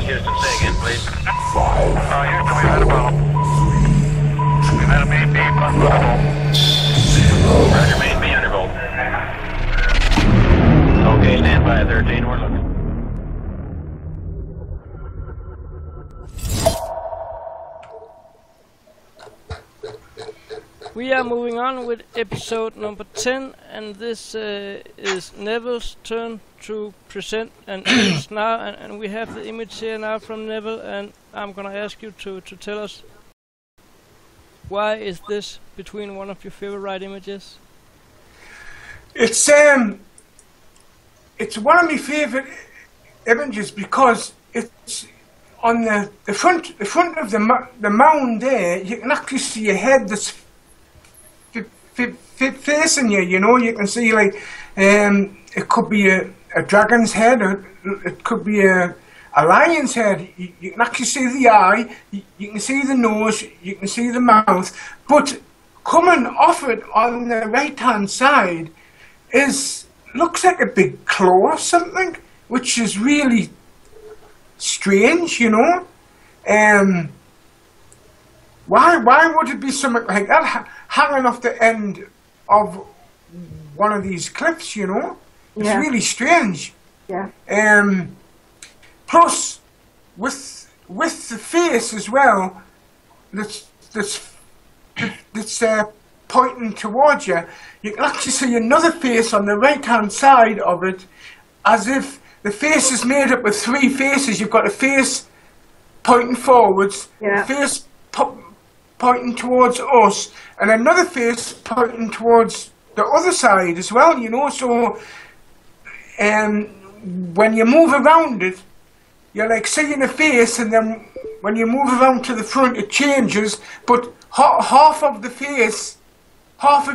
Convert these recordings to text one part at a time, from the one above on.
Houston, say again, please. Houston, we've had a problem. We've had a main B plus level. Roger, main B undervolt. Okay, stand by at 13, we're looking. We are moving on with episode number 10, and this is Neville's turn to present an image now, and we have the image here now from Neville, and I'm gonna ask you to tell us why is this between one of your favorite images? It's one of my favorite images because it's on the front of the mound there. You can actually see a head that's facing you. You know, you can see like it could be a dragon's head, or it could be a lion's head. You can actually see the eye, you can see the nose, you can see the mouth, but coming off it on the right hand side looks like a big claw or something, which is really strange, you know. Why would it be something like that hanging off the end of one of these cliffs, you know? It's really strange. Yeah. Plus, with the face as well, that's pointing towards you, you can actually see another face on the right-hand side of it, as if the face is made up of three faces. You've got a face pointing forwards, a face pointing towards us, and another face pointing towards the other side as well, you know. So when you move around it, you're like seeing a face, and then when you move around to the front it changes, but half of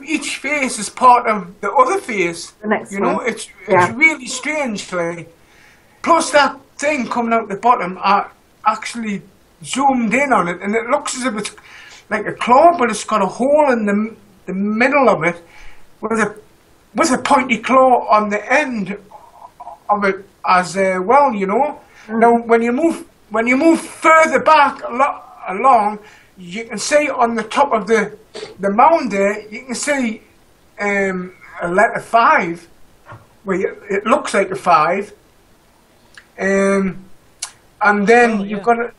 each face is part of the other face, you know. It's really strange, like. Plus that thing coming out the bottom, I actually zoomed in on it, and it looks as if it's like a claw, but it's got a hole in the middle of it with a pointy claw on the end of it as well, you know. Now when you move further back along, you can see on the top of the mound there, you can see a letter 5, where it looks like a 5, and then you've got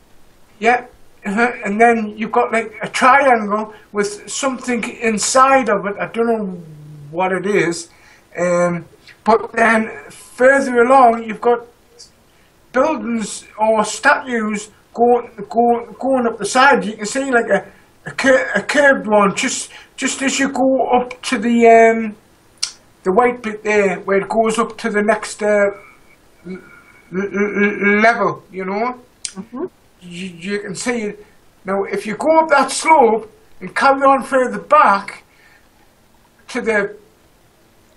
and then you've got like a triangle with something inside of it. I don't know what it is, but then further along you've got buildings or statues going up the side. You can see like a curved one just as you go up to the white bit there, where it goes up to the next level, you know. You can see it. Now if you go up that slope and carry on further back to the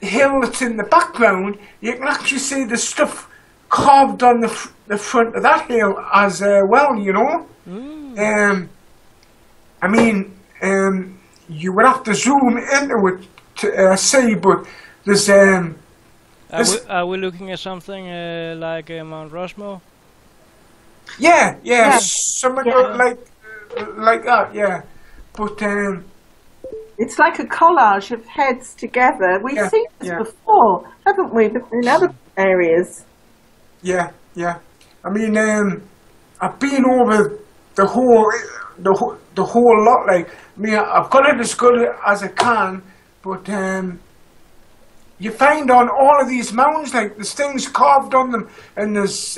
hill that's in the background, you can actually see the stuff carved on the front of that hill as well, you know. I mean, you would have to zoom into it to see, but there's Are we looking at something like Mount Rushmore? Yeah, something like that, yeah. But it's like a collage of heads together. We've seen this before, haven't we, in other areas? Yeah. I mean, I've been over the whole lot. Like, I mean, I've got it as good as I can, but you find on all of these mounds, like, there's things carved on them, and there's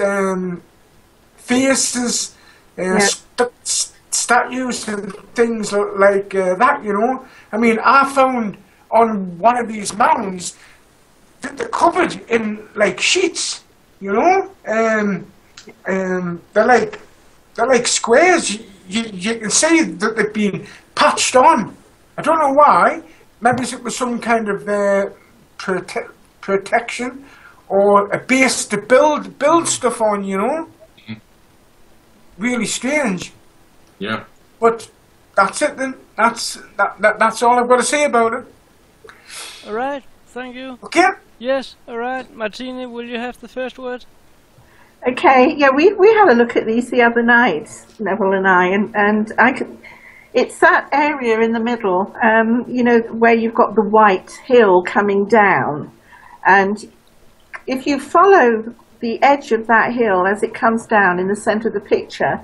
faces, statues and things like that, you know. I mean, I found on one of these mounds that they're covered in like sheets, you know. They're like squares. You can see that they've been patched on. I don't know why. Maybe it was some kind of protection or a base to build stuff on, you know. Really strange. Yeah. But that's it then. That's all I've got to say about it. All right. Thank you. Okay. Yes. All right. Martini, will you have the first word? Okay, yeah, we had a look at these the other night, Neville and I, and I could. It's that area in the middle, you know, where you've got the white hill coming down, and if you follow the edge of that hill as it comes down in the centre of the picture,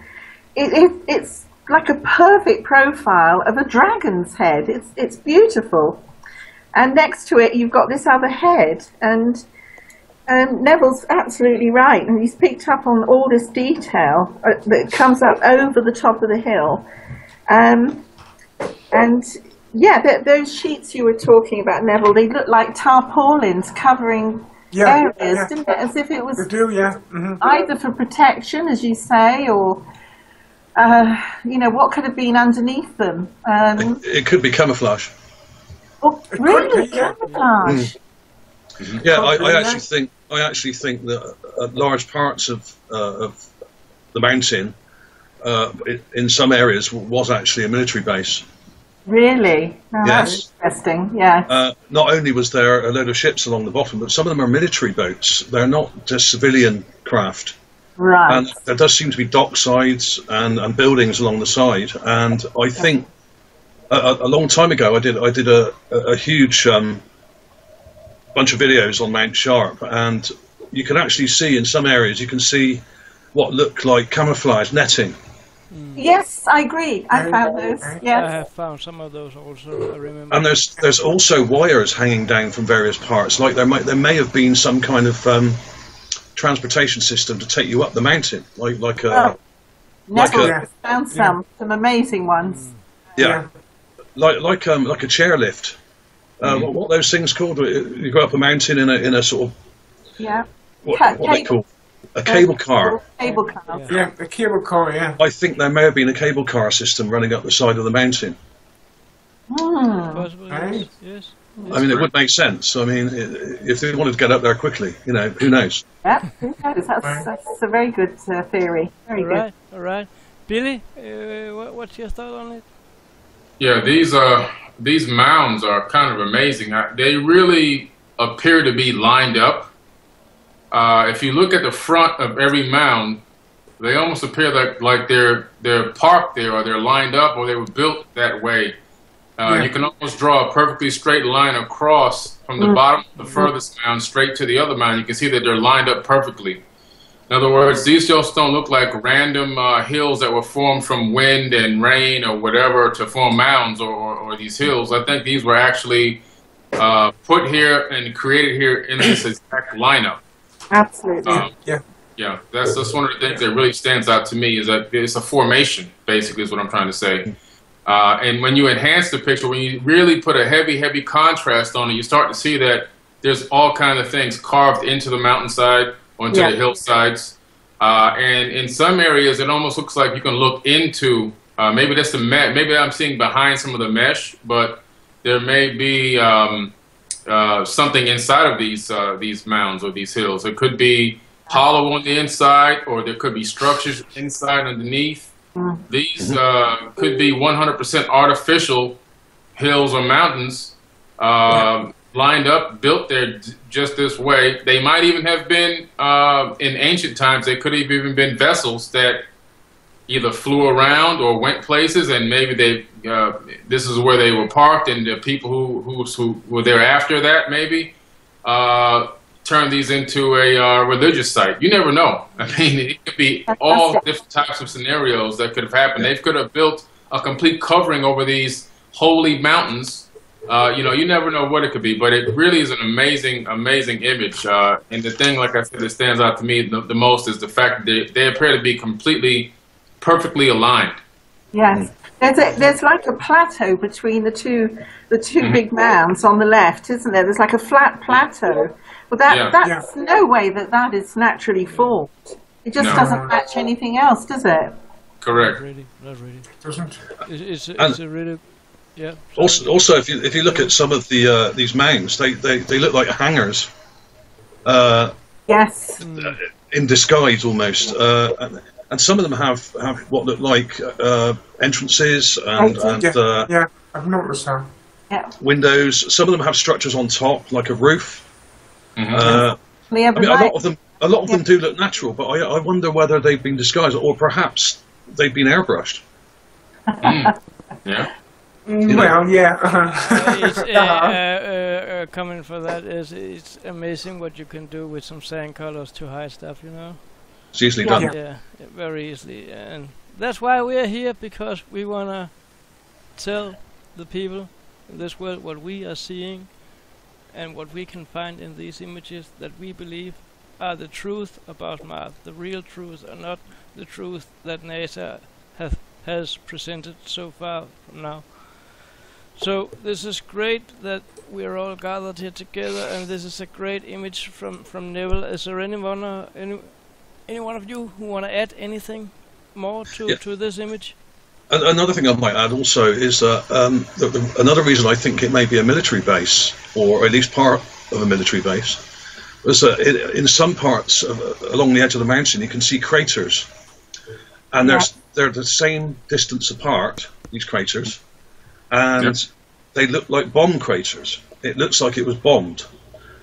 it's like a perfect profile of a dragon's head. It's beautiful, and next to it you've got this other head, and Neville's absolutely right, and he's picked up on all this detail that comes up over the top of the hill. And yeah, those sheets you were talking about, Neville, they look like tarpaulins covering areas, didn't it? As if it was either for protection, as you say, or you know, what could have been underneath them. It could be camouflage. Oh, really? Camouflage? Yeah, I actually think that large parts of the mountain, in some areas, was actually a military base. Really? Oh, yes. That's interesting. Yeah. Not only was there a load of ships along the bottom, but some of them are military boats. They're not just civilian craft. Right. And there does seem to be docksides and buildings along the side. And I think a long time ago, I did a huge bunch of videos on Mount Sharp, and you can actually see in some areas, you can see what looked like camouflage netting. Yes, I agree. I found those. Yes. I have found some of those also. I remember. And there's also wires hanging down from various parts. Like there may have been some kind of transportation system to take you up the mountain, like a. Neville found some amazing ones. Yeah, like a chairlift. What are those things called? You go up a mountain in a sort of. Yeah. What are they called? A cable car. Cable car. Yeah, a cable car, yeah. I think there may have been a cable car system running up the side of the mountain. Possibly, yes. I mean, it would make sense. I mean, if they wanted to get up there quickly, you know, who knows? Yeah, who knows? That's a very good theory. Very good. All right. Billy, what's your thought on it? Yeah, these mounds are kind of amazing. They really appear to be lined up. If you look at the front of every mound, they almost appear like they're parked there, or they're lined up, or they were built that way. You can almost draw a perfectly straight line across from the bottom of the furthest mound straight to the other mound. You can see that they're lined up perfectly. In other words, these just don't look like random hills that were formed from wind and rain or whatever to form mounds or these hills. I think these were actually put here and created here in this exact lineup. Absolutely. Yeah, that's one of the things that really stands out to me, is that it's a formation, basically, is what I'm trying to say. And when you enhance the picture, when you really put a heavy contrast on it, you start to see that there's all kinds of things carved into the mountainside, onto the hillsides. And in some areas, it almost looks like you can look into, maybe that's the maybe I'm seeing behind some of the mesh, but there may be something inside of these mounds or these hills. It could be hollow on the inside, or there could be structures inside underneath. These could be 100% artificial hills or mountains lined up, built there just this way. They might even have been, in ancient times, they could have even been vessels that either flew around or went places, and maybe this is where they were parked, and the people who were there after that maybe turned these into a religious site. You never know. I mean, it could be all different types of scenarios that could have happened. They could have built a complete covering over these holy mountains. You know, you never know what it could be, but it really is an amazing image. And the thing, like I said, that stands out to me the most is the fact that they appear to be perfectly aligned. Yes, there's like a plateau between the two big mounds on the left, isn't there? There's like a flat plateau. Well, that's no way that is naturally formed. It just doesn't match anything else, does it? Correct. Not really. Doesn't. It's a really. Yeah. Also, if you look at some of these mounds, they look like hangars. Yes. In disguise, almost. And some of them have what look like entrances and I've noticed that. Yeah. Windows. Some of them have structures on top, like a roof. A lot of them a lot of them do look natural, but I wonder whether they've been disguised or perhaps they've been airbrushed. Yeah. Well, yeah. Comment for that is it's amazing what you can do with some sand colors to hide stuff, you know. It's easily done. Yeah, very easily, and that's why we are here, because we wanna tell the people in this world what we are seeing and what we can find in these images that we believe are the truth about Mars, the real truth, and not the truth that NASA has presented so far from now. So this is great that we are all gathered here together, and this is a great image from Neville. Is there any one of you who want to add anything more to this image? Another thing I might add also is another reason I think it may be a military base, or at least part of a military base, was that in some parts along the edge of the mountain you can see craters, and they're the same distance apart, these craters, and they look like bomb craters. It looks like it was bombed.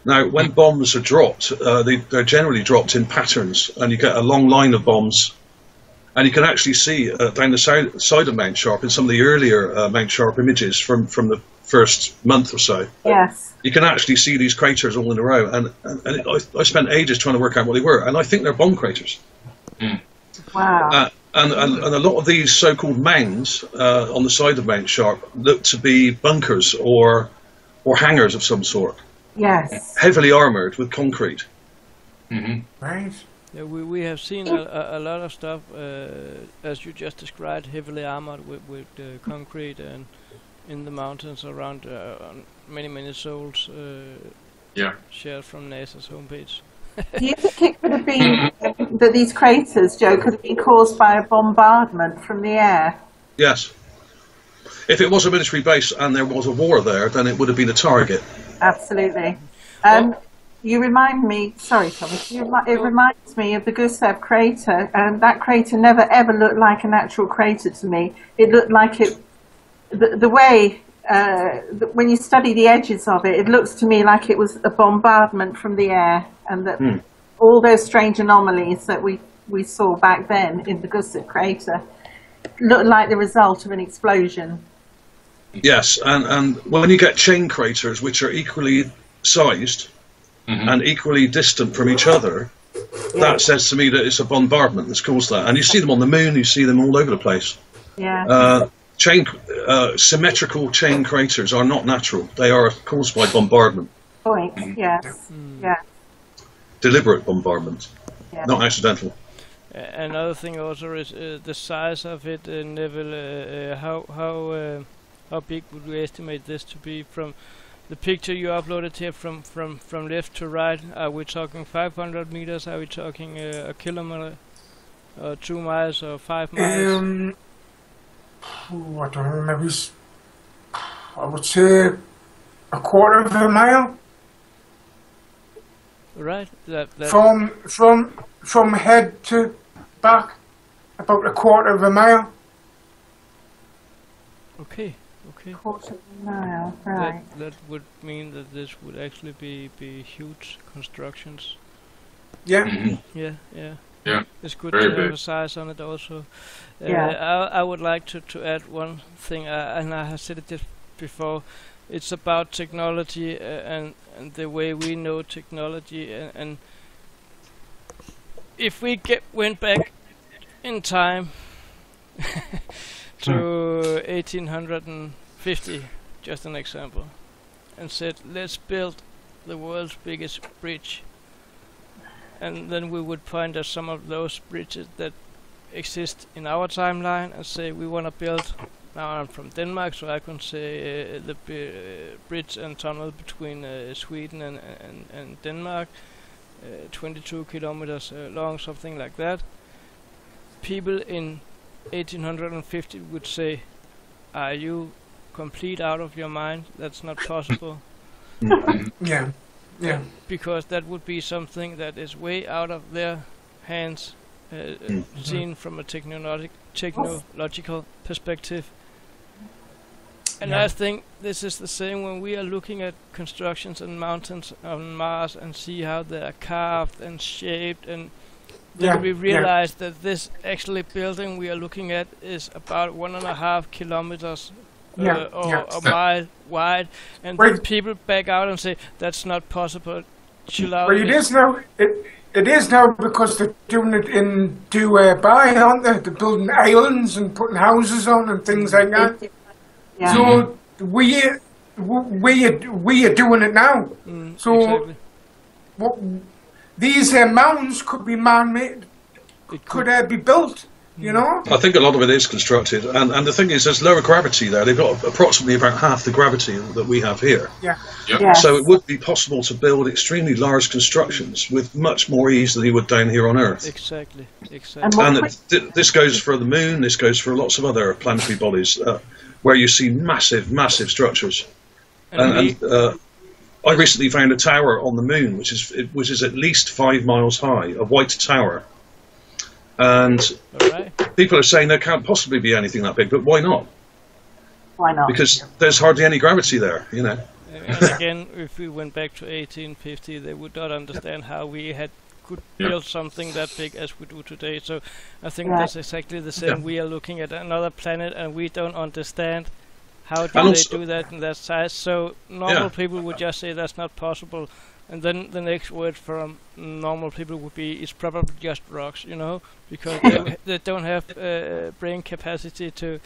Now, when bombs are dropped, they're generally dropped in patterns, and you get a long line of bombs. And you can actually see down the side of Mount Sharp in some of the earlier Mount Sharp images from the first month or so. Yes. You can actually see these craters all in a row, and I spent ages trying to work out what they were, and I think they're bomb craters. Wow. And a lot of these so-called mounds on the side of Mount Sharp look to be bunkers or hangars of some sort. Yes. Heavily armoured with concrete. Right. Yeah, we have seen a lot of stuff, as you just described, heavily armored with concrete and in the mountains around many souls shared from NASA's homepage. Do you think it could have been that these craters, Joe, could have been caused by a bombardment from the air? Yes. If it was a military base and there was a war there, then it would have been a target. Absolutely. You remind me, sorry Thomas, it reminds me of the Gusev crater, and that crater never ever looked like an actual crater to me. It looked like the way, when you study the edges of it, it looks to me like it was a bombardment from the air, and that all those strange anomalies that we saw back then in the Gusev crater looked like the result of an explosion. Yes, and when you get chain craters, which are equally sized, and equally distant from each other, that says to me that it's a bombardment that's caused that. And you see them on the moon, you see them all over the place. Yeah. Symmetrical chain craters are not natural. They are caused by bombardment. Point. Yes. Yeah. Deliberate bombardment, not accidental. Another thing also is the size of it, Neville. How big would we estimate this to be from the picture you uploaded here from left to right? Are we talking 500 meters? Are we talking a kilometer, 2 miles, or 5 miles? I don't know, maybe I would say a quarter of a mile. Right. From head to back, about a quarter of a mile. Okay. Quarter of a mile, right. That would mean that this would actually be huge constructions. Yeah. Yeah. It's good Very to big. have a size on it also. I would like to add one thing, and I have said it before. It's about technology and the way we know technology, and if we went back in time to 1850, just an example, and said, let's build the world's biggest bridge, and then we would point at some of those bridges that exist in our timeline and say we want to build. Now I'm from Denmark, so I can say the bridge and tunnel between Sweden and Denmark, 22 kilometers long, something like that. People in 1850 would say, are you complete out of your mind? That's not possible. Yeah. Because that would be something that is way out of their hands, seen from a technological perspective. And I think this is the same when we are looking at constructions and mountains on Mars and see how they are carved and shaped, and then we realize that this actually building we are looking at is about 1.5 kilometers or a mile wide, and then people back out and say that's not possible. Chill out. Well, it is now. It is now because they're doing it in Dubai, aren't they? They're building islands and putting houses on and things like that. Yeah. So we are doing it now. So these mountains could be man-made. Could be built. You know. I think a lot of it is constructed, and the thing is, there's lower gravity there. They've got approximately about half the gravity that we have here. Yeah. Yep. Yes. So it would be possible to build extremely large constructions with much more ease than you would down here on Earth. Exactly. And this goes for the Moon. This goes for lots of other planetary bodies where you see massive structures. And I recently found a tower on the Moon, which is at least 5 miles high, a white tower. And people are saying there can't possibly be anything that big, but why not? Why not? Because there's hardly any gravity there, you know. And again, if we went back to 1850, they would not understand how we could build something that big as we do today. So I think that's exactly the same. We are looking at another planet, and we don't understand how do they do that in that size. So normal people would just say that's not possible. And then the next word from normal people would be, it's probably just rocks, you know, because they don't have brain capacity to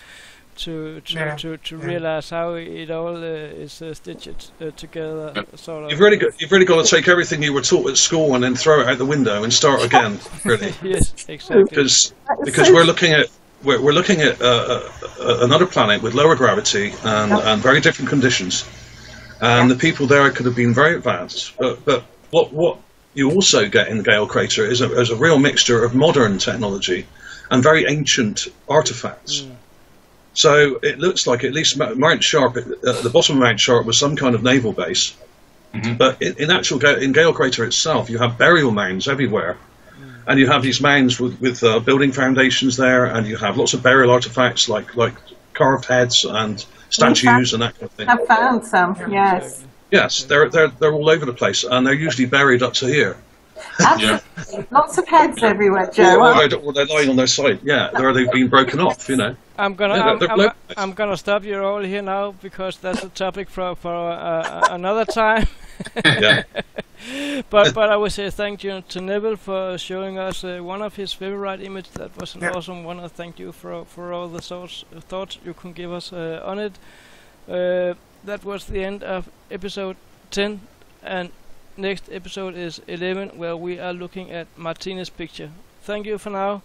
realize how it all is stitched together. Sort of. You've really got to take everything you were taught at school and then throw it out the window and start again. Really. Yes, exactly. Because we're looking at another planet with lower gravity and very different conditions. And the people there could have been very advanced, but what you also get in the Gale crater is a real mixture of modern technology and very ancient artifacts. So it looks like at least Mount Sharp, at the bottom of Mount Sharp, was some kind of naval base. But in Gale crater itself, you have burial mounds everywhere, and you have these mounds with building foundations there, and you have lots of burial artifacts like carved heads and statues and that kind of thing. I've found some, yes. Yes, they're all over the place, and they're usually buried up to here. Absolutely. Lots of heads everywhere, Joe. Or they're lying on their side. Yeah, they've been broken off. You know. I'm gonna stop you all here now because that's a topic for another time. But I would say thank you to Neville for showing us one of his favorite images. That was an awesome one. I thank you for all the thoughts you can give us on it. That was the end of episode 10, and next episode is 11, where we are looking at Martinez's picture. Thank you for now.